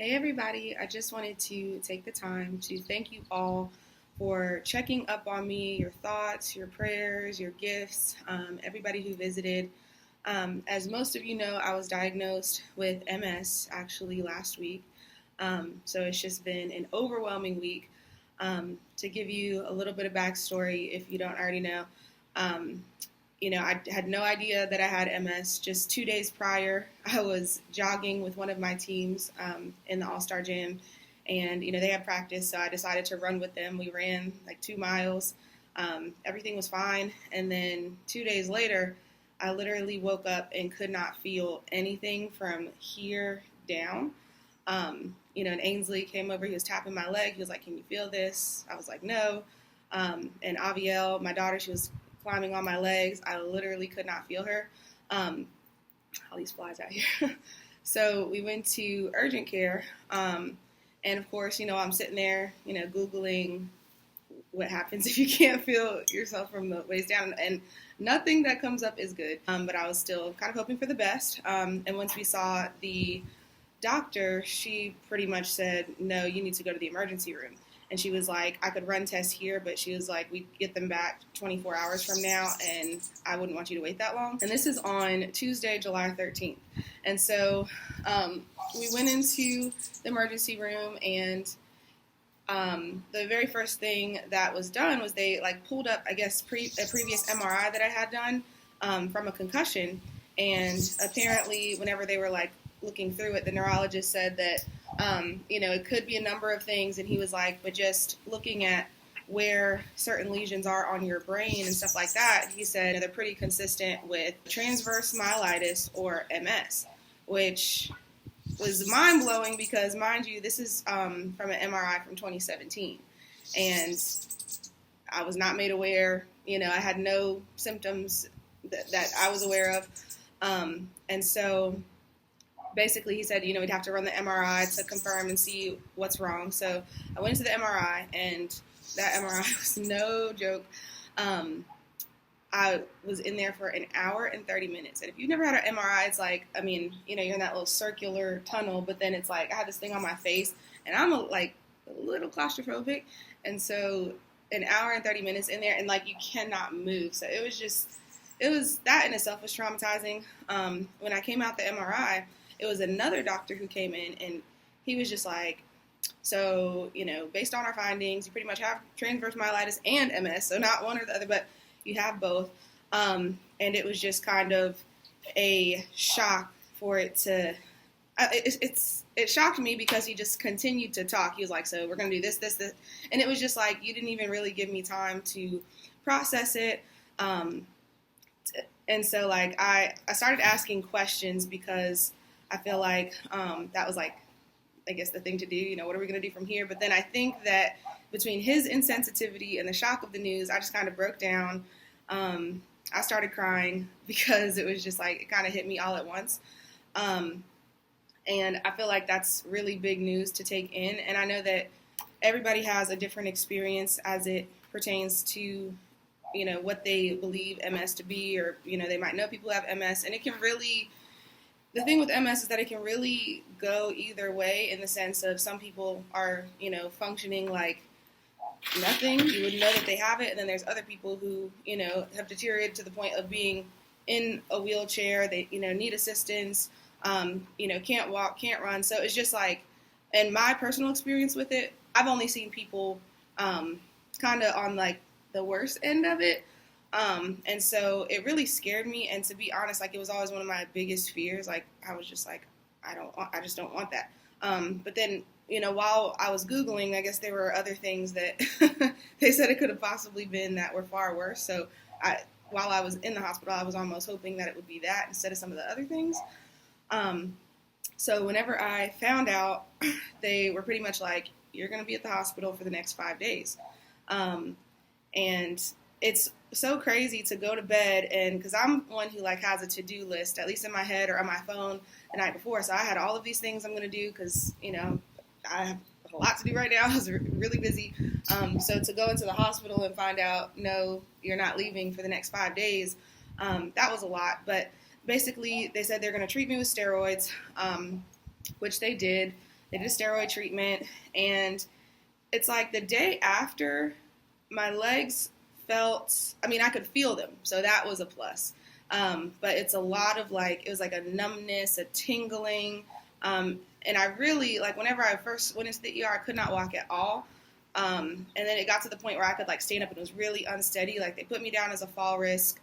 Hey everybody, I just wanted to take the time to thank you all for checking up on me, your thoughts, your prayers, your gifts, everybody who visited. As most of you know, I was diagnosed with MS actually last week. So it's just been an overwhelming week. To give you a little bit of backstory, if you don't already know, um, I had no idea that I had MS. Just 2 days prior, I was jogging with one of my teams in the All-Star Gym, and they had practice, so I decided to run with them. We ran like 2 miles. Everything was fine, and then 2 days later, I literally woke up and could not feel anything from here down. And Ainsley came over. He was tapping my leg. He was like, "Can you feel this?" I was like, "No." And Avielle, my daughter, she was climbing on my legs. I literally could not feel her. All these flies out here. So we went to urgent care. And of course, I'm sitting there, Googling what happens if you can't feel yourself from the waist down. And nothing that comes up is good. But I was still kind of hoping for the best. And once we saw the doctor, she pretty much said, "No, you need to go to the emergency room." And she was like, "I could run tests here," but she was like, "We get them back 24 hours from now, and I wouldn't want you to wait that long." And this is on Tuesday, July 13th. And so we went into the emergency room, and the very first thing that was done was they pulled up, I guess, a previous MRI that I had done from a concussion. And apparently, whenever they were looking through it, the neurologist said that it could be a number of things, and he was like, but just looking at where certain lesions are on your brain and stuff like that, he said they're pretty consistent with transverse myelitis or MS, which was mind-blowing because, mind you, this is from an MRI from 2017, and I was not made aware. I had no symptoms that I was aware of, and so basically, he said, we'd have to run the MRI to confirm and see what's wrong. So I went to the MRI, and that MRI was no joke. I was in there for an hour and 30 minutes. And if you've never had an MRI, it's you're in that little circular tunnel, but then it's I had this thing on my face, and I'm a little claustrophobic. And so an hour and 30 minutes in there, and you cannot move. So it was that in itself was traumatizing. When I came out the MRI, it was another doctor who came in, and he was just like, "So, based on our findings, you pretty much have transverse myelitis and MS, so not one or the other, but you have both." And it was just kind of a shock for it to, it shocked me because he just continued to talk. He was like, "So we're going to do this, this, this." And it was just you didn't even really give me time to process it. And so I started asking questions because I feel that was I guess the thing to do, what are we going to do from here? But then I think that between his insensitivity and the shock of the news, I just kind of broke down. I started crying because it was just it kind of hit me all at once. And I feel that's really big news to take in. And I know that everybody has a different experience as it pertains to, what they believe MS to be, or, they might know people who have MS, and it can really, the thing with MS is that it can really go either way, in the sense of some people are, functioning like nothing. You wouldn't know that they have it. And then there's other people who, have deteriorated to the point of being in a wheelchair. They, need assistance, can't walk, can't run. So it's just in my personal experience with it, I've only seen people kind of on the worst end of it. And so it really scared me. And to be honest, it was always one of my biggest fears. I was just I just don't want that. But then, while I was Googling, I guess there were other things that they said it could have possibly been that were far worse. So while I was in the hospital, I was almost hoping that it would be that instead of some of the other things. So whenever I found out, they were pretty much "You're going to be at the hospital for the next 5 days." And it's so crazy to go to bed, and because I'm one who has a to-do list, at least in my head or on my phone the night before. So I had all of these things I'm going to do because, I have a lot to do right now. I was really busy. So to go into the hospital and find out, no, you're not leaving for the next 5 days, that was a lot. But basically, they said they're going to treat me with steroids, which they did. They did a steroid treatment, and it's like the day after, my legs felt, I mean, I could feel them, so that was a plus. But it's a lot of like, it was like a numbness, a tingling, and I really, like, whenever I first went into the ER, I could not walk at all. And then it got to the point where I could like stand up, and it was really unsteady. Like, they put me down as a fall risk.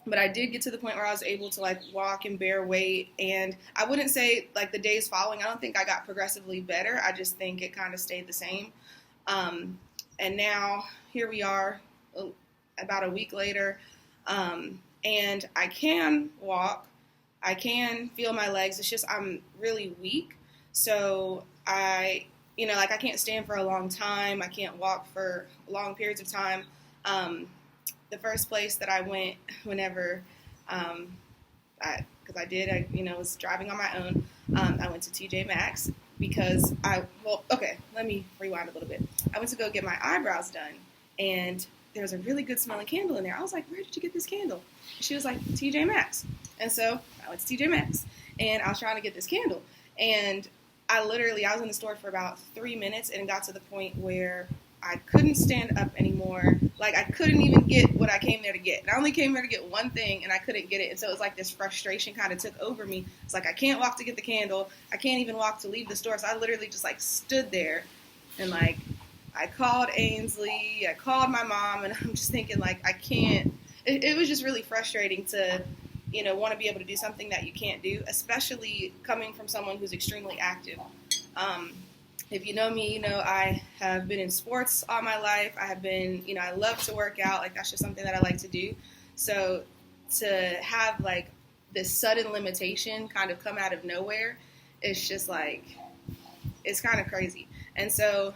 But I did get to the point where I was able to like walk and bear weight. And I wouldn't say like the days following, I don't think I got progressively better. I just think it kind of stayed the same. And now here we are about a week later. And I can walk. I can feel my legs. It's just I'm really weak. So I can't stand for a long time. I can't walk for long periods of time. The first place that I went whenever, I was driving on my own, I went to TJ Maxx because let me rewind a little bit. I went to go get my eyebrows done, and there was a really good smelling candle in there. I was like, where did you get this candle? She was like, TJ Maxx. And so I went to TJ Maxx, and I was trying to get this candle. And I was in the store for about 3 minutes, and it got to the point where I couldn't stand up anymore. Like, I couldn't even get what I came there to get. And I only came there to get one thing, and I couldn't get it. And so it was like this frustration kind of took over me. It's like, I can't walk to get the candle. I can't even walk to leave the store. So I literally just like stood there, and like, I called Ainsley, I called my mom, and I'm just thinking like, I can't. It was just really frustrating to, want to be able to do something that you can't do, especially coming from someone who's extremely active. If you know me, I have been in sports all my life. I have been, I love to work out. Like, that's just something that I like to do. So to have like this sudden limitation kind of come out of nowhere, it's just like, it's kind of crazy. And so,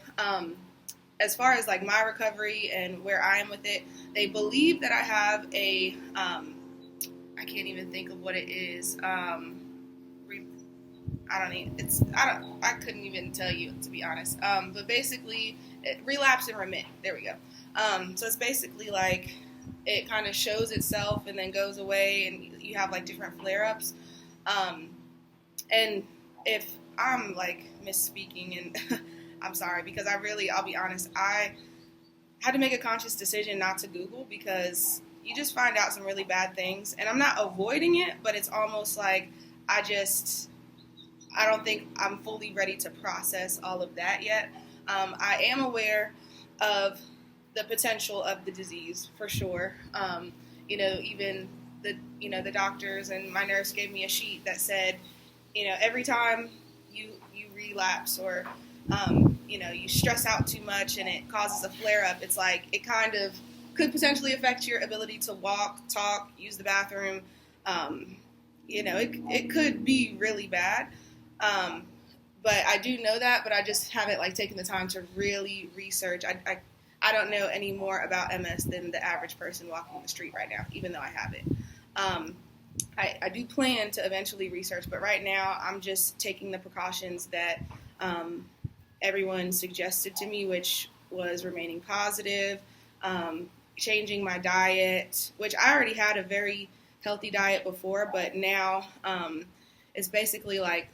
as far as like my recovery and where I am with it, they believe that I have a, I can't even think of what it is. I couldn't even tell you, to be honest. But basically, relapse and remit. There we go. So it's basically like it kind of shows itself and then goes away, and you have like different flare-ups. And if I'm like misspeaking, and I'm sorry, because I'll be honest, I had to make a conscious decision not to Google, because you just find out some really bad things. And I'm not avoiding it, but it's almost like I don't think I'm fully ready to process all of that yet. I am aware of the potential of the disease, for sure. Even the doctors and my nurse gave me a sheet that said, every time you relapse or, you stress out too much and it causes a flare-up, it's like it kind of could potentially affect your ability to walk, talk, use the bathroom. It could be really bad. But I do know that, but I just haven't like taken the time to really research. I don't know any more about MS than the average person walking the street right now, even though I have it. I do plan to eventually research, but right now I'm just taking the precautions that everyone suggested to me, which was remaining positive, changing my diet, which I already had a very healthy diet before, but now it's basically like,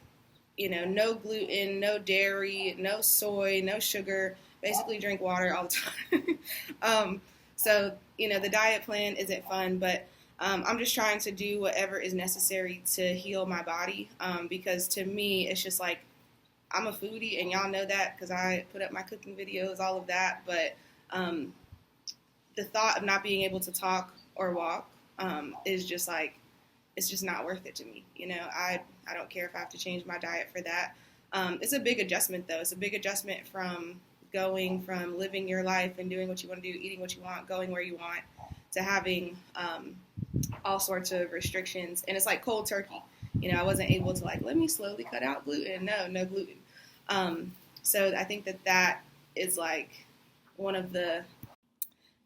no gluten, no dairy, no soy, no sugar, basically drink water all the time. So, the diet plan isn't fun, but I'm just trying to do whatever is necessary to heal my body, because to me, it's just like, I'm a foodie, and y'all know that because I put up my cooking videos, all of that, but the thought of not being able to talk or walk is just like, it's just not worth it to me. I don't care if I have to change my diet for that. It's a big adjustment, though. It's a big adjustment from going from living your life and doing what you want to do, eating what you want, going where you want, to having all sorts of restrictions. And it's like cold turkey. I wasn't able to like, let me slowly cut out gluten. No gluten. So I think that is like one of the...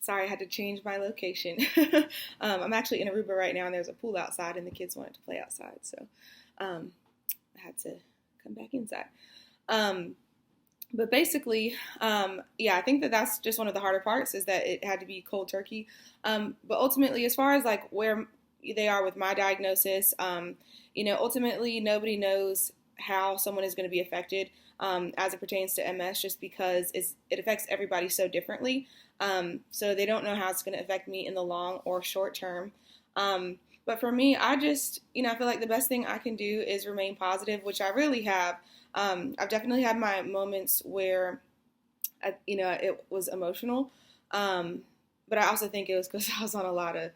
Sorry, I had to change my location. I'm actually in Aruba right now, and there's a pool outside, and the kids wanted to play outside, so I had to come back inside. But basically, I think that's just one of the harder parts, is that it had to be cold turkey. But ultimately, as far as like where they are with my diagnosis, ultimately nobody knows how someone is going to be affected as it pertains to MS, just because it affects everybody so differently. So they don't know how it's going to affect me in the long or short term. But for me, I just, I feel like the best thing I can do is remain positive, which I really have. I've definitely had my moments where, it was emotional. But I also think it was because I was on a lot of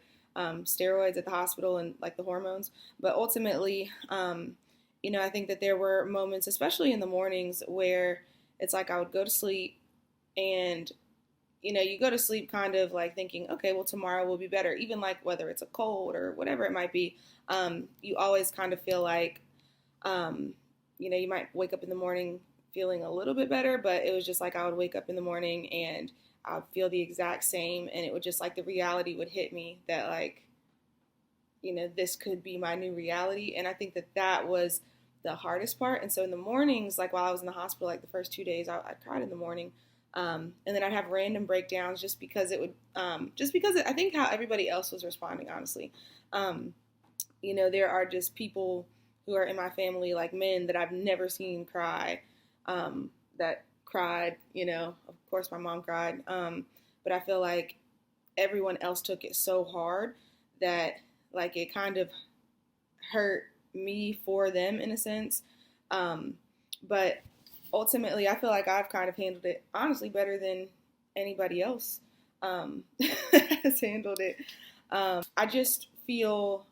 steroids at the hospital and like the hormones. But ultimately, I think that there were moments, especially in the mornings, where it's like I would go to sleep and, you go to sleep kind of like thinking, okay, well, tomorrow will be better. Even like whether it's a cold or whatever it might be, you always kind of feel like, you might wake up in the morning feeling a little bit better, but it was just like I would wake up in the morning and I would feel the exact same, and it would just like the reality would hit me that like, this could be my new reality. And I think that that was the hardest part. And so in the mornings, like while I was in the hospital, like the first 2 days, I cried in the morning. And then I'd have random breakdowns just because I think how everybody else was responding, honestly. There are just people who are in my family, like men that I've never seen cry, that cried, of course my mom cried. But I feel like everyone else took it so hard that like it kind of hurt me for them in a sense. But ultimately I feel like I've kind of handled it honestly better than anybody else has handled it. I just feel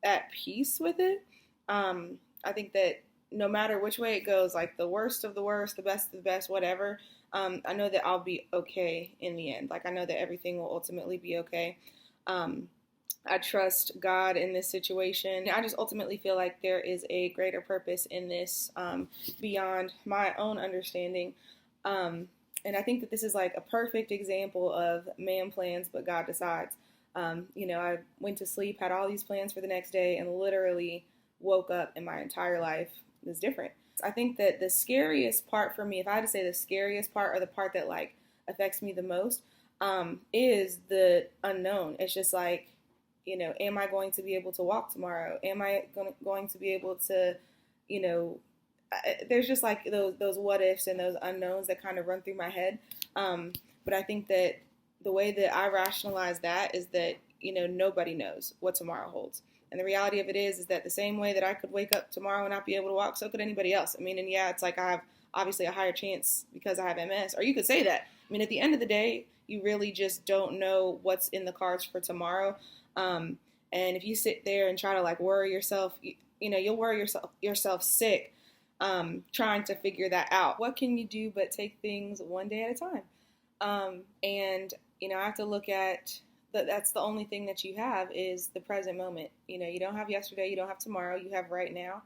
at peace with it. I think that no matter which way it goes, like the worst of the worst, the best of the best, whatever, I know that I'll be okay in the end. Like I know that everything will ultimately be okay. I trust God in this situation. I just ultimately feel like there is a greater purpose in this beyond my own understanding. And I think that this is like a perfect example of man plans, but God decides. I went to sleep, had all these plans for the next day, and literally woke up and my entire life was different. I think that the scariest part for me, if I had to say the scariest part or the part that like affects me the most, is the unknown. It's just like, am I going to be able to walk tomorrow? Am I going to be able to, there's just like those what ifs and those unknowns that kind of run through my head. But I think that the way that I rationalize that is that, nobody knows what tomorrow holds. And the reality of it is that the same way that I could wake up tomorrow and not be able to walk, so could anybody else. I mean, and yeah, it's like I have obviously a higher chance because I have MS, or you could say that. I mean, at the end of the day, you really just don't know what's in the cards for tomorrow. And if you sit there and try to like worry yourself, you'll worry yourself sick trying to figure that out. What can you do but take things one day at a time? And I have to look at that's the only thing that you have is the present moment. You don't have yesterday, you don't have tomorrow, you have right now.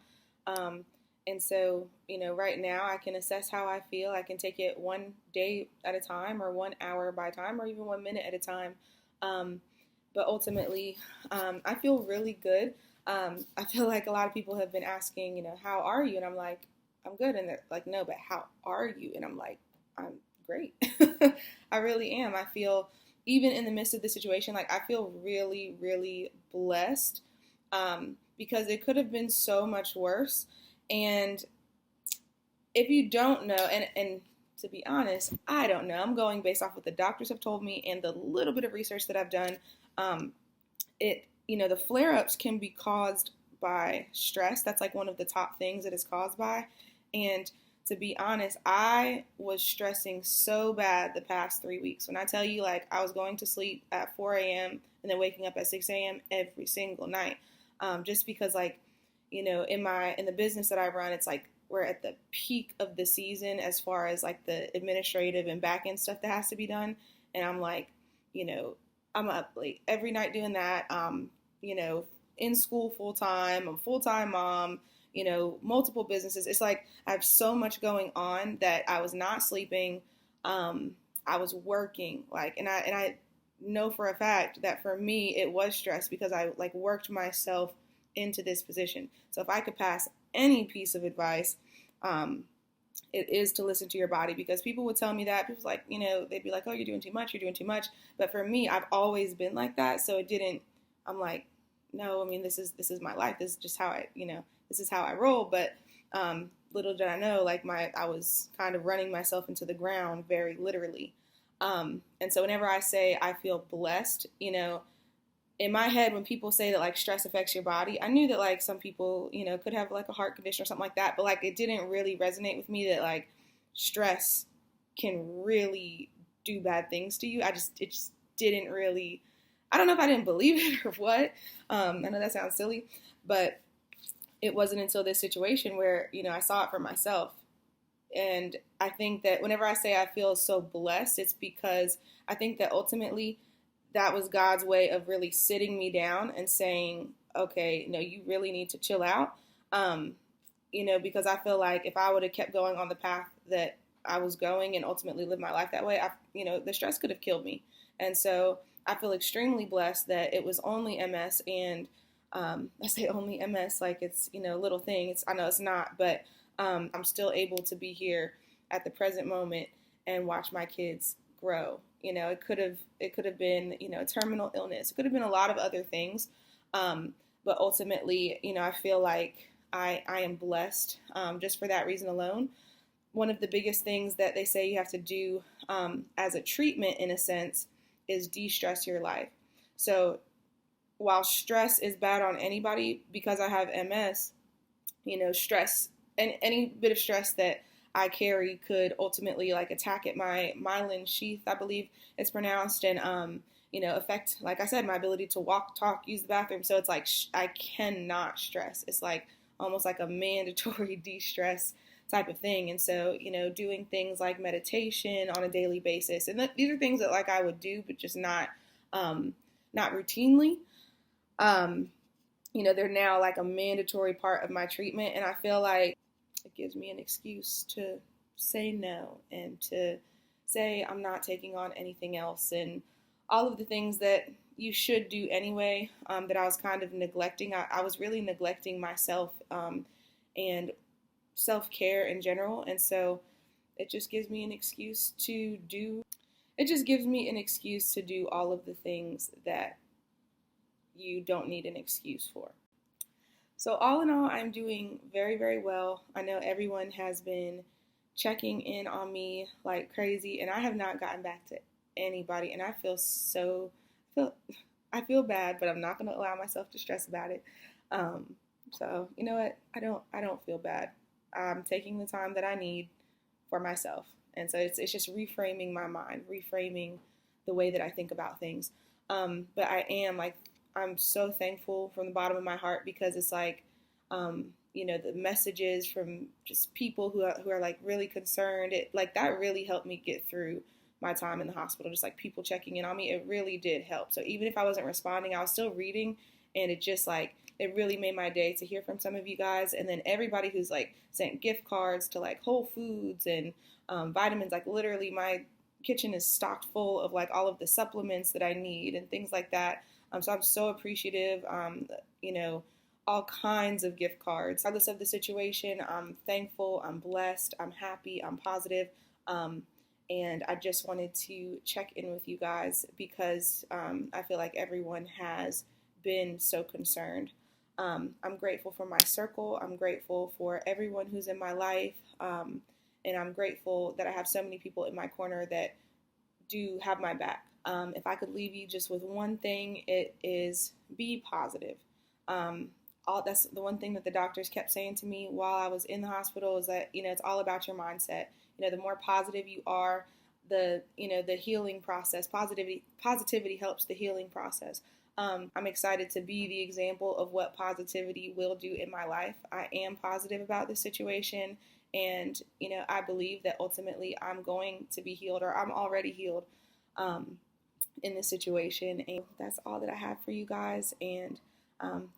And so, right now I can assess how I feel. I can take it one day at a time or 1 hour by time or even 1 minute at a time. But ultimately, I feel really good. I feel like a lot of people have been asking, how are you? And I'm like, I'm good. And they're like, no, but how are you? And I'm like, I'm great. I really am. I feel, even in the midst of the situation, like I feel really, really blessed because it could have been so much worse. And if you don't know, and to be honest, I don't know. I'm going based off what the doctors have told me and the little bit of research that I've done. The flare-ups can be caused by stress. That's like one of the top things that it's caused by. And to be honest, I was stressing so bad the past 3 weeks. When I tell you, like, I was going to sleep at 4 a.m. and then waking up at 6 a.m. every single night. Just because, like, in the business that I run, it's like we're at the peak of the season as far as like the administrative and back end stuff that has to be done. And I'm like, I'm up late every night doing that. In school full time, I'm a full-time mom, multiple businesses. It's like I have so much going on that I was not sleeping. I was working, and I know for a fact that for me it was stress because I like worked myself into this position. So if I could pass any piece of advice, it is to listen to your body, because people would tell me that. People's like, they'd be like, oh, you're doing too much. But for me, I've always been like that. So I'm like, no, I mean, this is my life. This is just how this is how I roll. But Little did I know, like I was kind of running myself into the ground, very literally. And so whenever I say I feel blessed, in my head, when people say that like stress affects your body, I knew that like some people, could have like a heart condition or something like that, but like it didn't really resonate with me that like stress can really do bad things to you. It just didn't really, I don't know if I didn't believe it or what. I know that sounds silly, but it wasn't until this situation where, I saw it for myself. And I think that whenever I say I feel so blessed, it's because I think that ultimately that was God's way of really sitting me down and saying, okay, no, you really need to chill out. Because I feel like if I would have kept going on the path that I was going and ultimately lived my life that way, the stress could have killed me. And so I feel extremely blessed that it was only MS. And I say only MS like it's, a little thing. I know it's not, but I'm still able to be here at the present moment and watch my kids grow. It could have been, a terminal illness. It could have been a lot of other things. But ultimately, I feel like I am blessed just for that reason alone. One of the biggest things that they say you have to do as a treatment, in a sense, is de-stress your life. So while stress is bad on anybody, because I have MS, stress and any bit of stress that I carry could ultimately like attack at my myelin sheath, I believe it's pronounced, and affect, like I said, my ability to walk, talk, use the bathroom. So it's like I cannot stress. It's like almost like a mandatory de-stress type of thing. And so, doing things like meditation on a daily basis, and these are things that like I would do, but just not routinely. They're now like a mandatory part of my treatment, and I feel like it gives me an excuse to say no and to say I'm not taking on anything else, and all of the things that you should do anyway, that I was kind of neglecting. I was really neglecting myself and self-care in general, and so it just gives me an excuse to do all of the things that you don't need an excuse for. So all in all, I'm doing very, very well. I know everyone has been checking in on me like crazy, and I have not gotten back to anybody, and I feel bad, but I'm not going to allow myself to stress about it. So you know what? I don't feel bad. I'm taking the time that I need for myself, and so it's just reframing my mind, reframing the way that I think about things. But I'm so thankful from the bottom of my heart, because it's like, the messages from just people who are like really concerned, that really helped me get through my time in the hospital. Just like people checking in on me, it really did help. So even if I wasn't responding, I was still reading, and it just it really made my day to hear from some of you guys. And then everybody who's like sent gift cards to like Whole Foods and vitamins, like literally my kitchen is stocked full of like all of the supplements that I need and things like that. So I'm so appreciative, all kinds of gift cards. Regardless of the situation, I'm thankful, I'm blessed, I'm happy, I'm positive. And I just wanted to check in with you guys because I feel like everyone has been so concerned. I'm grateful for my circle. I'm grateful for everyone who's in my life. And I'm grateful that I have so many people in my corner that do have my back. If I could leave you just with one thing, it is be positive. That's the one thing that the doctors kept saying to me while I was in the hospital, is that, it's all about your mindset. The more positive you are, the healing process, positivity helps the healing process. I'm excited to be the example of what positivity will do in my life. I am positive about this situation, and, I believe that ultimately I'm going to be healed, or I'm already healed in this situation. And that's all that I have for you guys, and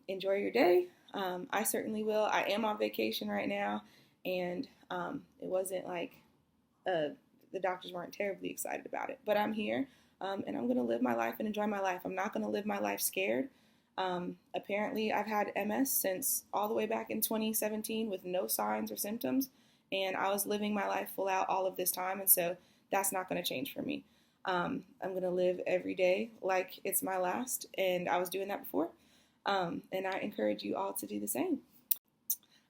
enjoy your day. I certainly will. I am on vacation right now, and it wasn't like the doctors weren't terribly excited about it, but I'm here, and I'm going to live my life and enjoy my life. I'm not going to live my life scared. Apparently, I've had MS since all the way back in 2017 with no signs or symptoms, and I was living my life full out all of this time, and so that's not going to change for me. I'm going to live every day like it's my last, and I was doing that before, and I encourage you all to do the same.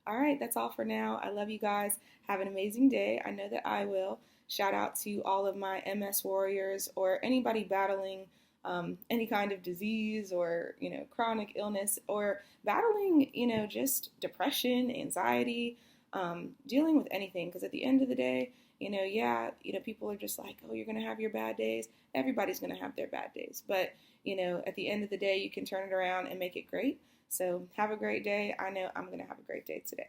All right, that's all for now. I love you guys. Have an amazing day. I know that I will. Shout out to all of my MS warriors or anybody battling any kind of disease or, chronic illness or battling, just depression, anxiety, dealing with anything. Because at the end of the day, yeah, people are just like, oh, you're going to have your bad days. Everybody's going to have their bad days. But, at the end of the day, you can turn it around and make it great. So have a great day. I know I'm going to have a great day today.